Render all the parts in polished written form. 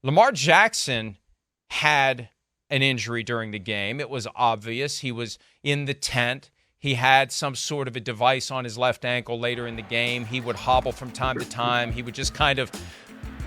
Lamar Jackson had an injury during the game. It was obvious. He was in the tent. He had some sort of a device on his left ankle later in the game. He would hobble from time to time. He would just kind of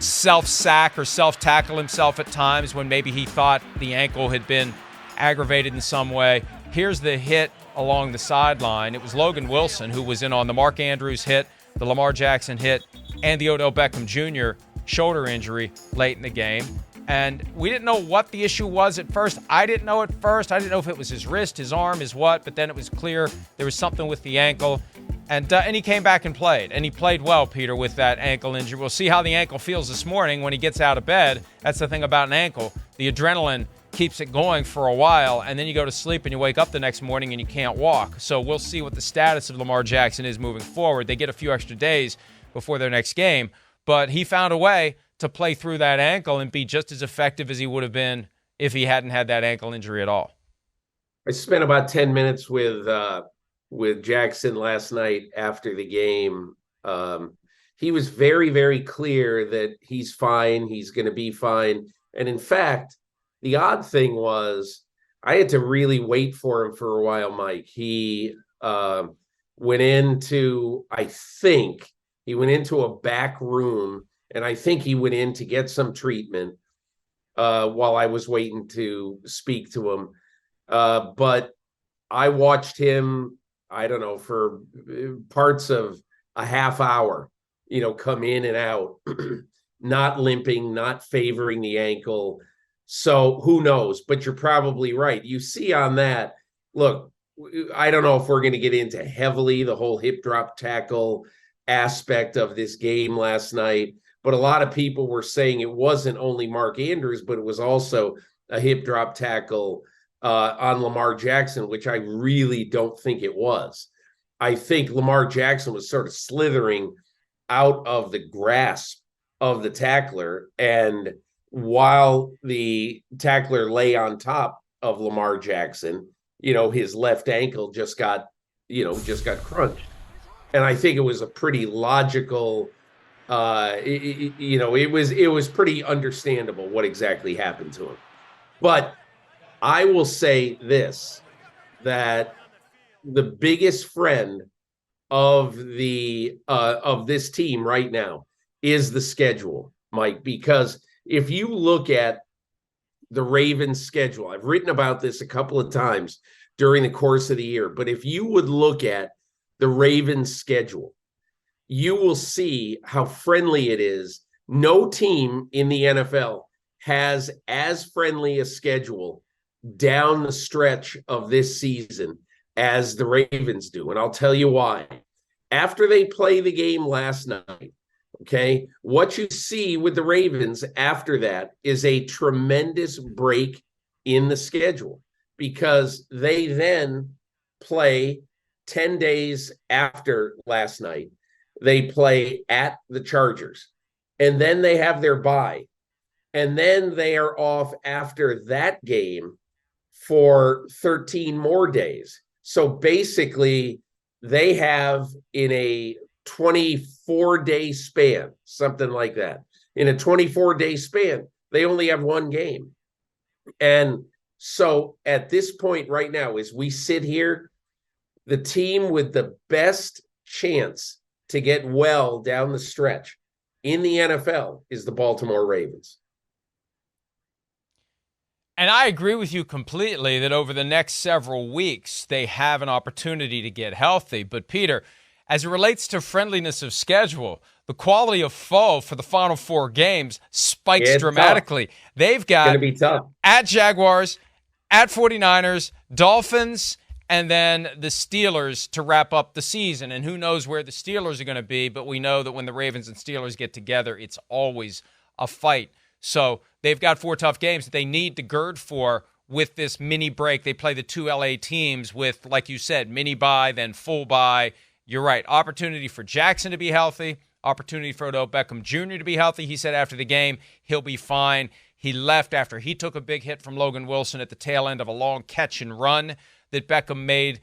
self-sack or self-tackle himself at times when maybe he thought the ankle had been aggravated in some way. Here's the hit along the sideline. It was Logan Wilson who was in on the Mark Andrews hit, the Lamar Jackson hit, and the Odell Beckham Jr. shoulder injury late in the game. And we didn't know what the issue was at first. I didn't know at first. I didn't know if it was his wrist, his arm, his what, but then it was clear there was something with the ankle. And he came back and played. And he played well, Peter, with that ankle injury. We'll see how the ankle feels this morning when he gets out of bed. That's the thing about an ankle. The adrenaline keeps it going for a while, and then you go to sleep and you wake up the next morning and you can't walk. So we'll see what the status of Lamar Jackson is moving forward. They get a few extra days before their next game. But he found a way to play through that ankle and be just as effective as he would have been if he hadn't had that ankle injury at all. I spent about 10 minutes with Jackson last night after the game. He was very, very clear that he's fine. He's going to be fine. And in fact, the odd thing was I had to really wait for him for a while, Mike. He went into a back room, and I think he went in to get some treatment while I was waiting to speak to him. But I watched him, I don't know, for parts of a half hour, come in and out, not limping, not favoring the ankle. So who knows? But you're probably right. You see on that, look, I don't know if we're going to get into heavily the whole hip drop tackle aspect of this game last night, but a lot of people were saying it wasn't only Mark Andrews, but it was also a hip drop tackle on Lamar Jackson, which I really don't think it was. I think Lamar Jackson was sort of slithering out of the grasp of the tackler, and while the tackler lay on top of Lamar Jackson, his left ankle just got crunched. And I think it was a pretty logical, it was pretty understandable what exactly happened to him. But I will say this, that the biggest friend of this team right now is the schedule, Mike, because if you look at the Ravens schedule, I've written about this a couple of times during the course of the year, but if you would look at the Ravens schedule, you will see how friendly it is. No team in the NFL has as friendly a schedule down the stretch of this season as the Ravens do. And I'll tell you why. After they play the game last night, okay, what you see with the Ravens after that is a tremendous break in the schedule, because they then play 10 days after last night. They play at the Chargers, and then they have their bye, and then they are off after that game for 13 more days. So basically, they have in a 24-day span, something like that. In a 24-day span, they only have one game. And so at this point right now, as we sit here, the team with the best chance to get well down the stretch in the NFL is the Baltimore Ravens. And I agree with you completely that over the next several weeks, they have an opportunity to get healthy. But Peter, as it relates to friendliness of schedule, the quality of foe for the final four games spikes dramatically. Tough. They've got going to be tough. At Jaguars, at 49ers, Dolphins, and then the Steelers to wrap up the season. And who knows where the Steelers are going to be, but we know that when the Ravens and Steelers get together, it's always a fight. So they've got four tough games that they need to gird for with this mini break. They play the two LA teams with, like you said, mini bye, then full bye. You're right. Opportunity for Jackson to be healthy. Opportunity for Odell Beckham Jr. to be healthy. He said after the game he'll be fine. He left after he took a big hit from Logan Wilson at the tail end of a long catch and run that Beckham made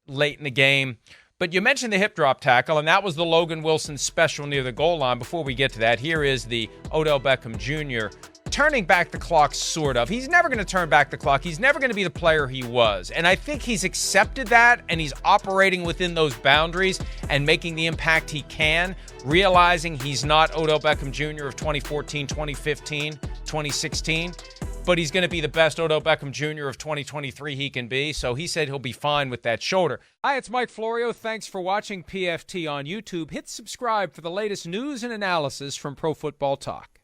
late in the game. But you mentioned the hip drop tackle, and that was the Logan Wilson special near the goal line. Before we get to that, here is the Odell Beckham Jr. turning back the clock, sort of. He's never going to turn back the clock. He's never going to be the player he was. And I think he's accepted that, and he's operating within those boundaries and making the impact he can, realizing he's not Odell Beckham Jr. of 2014, 2015, 2016, but he's going to be the best Odell Beckham Jr. of 2023 he can be. So he said he'll be fine with that shoulder. Hi, it's Mike Florio. Thanks for watching PFT on YouTube. Hit subscribe for the latest news and analysis from Pro Football Talk.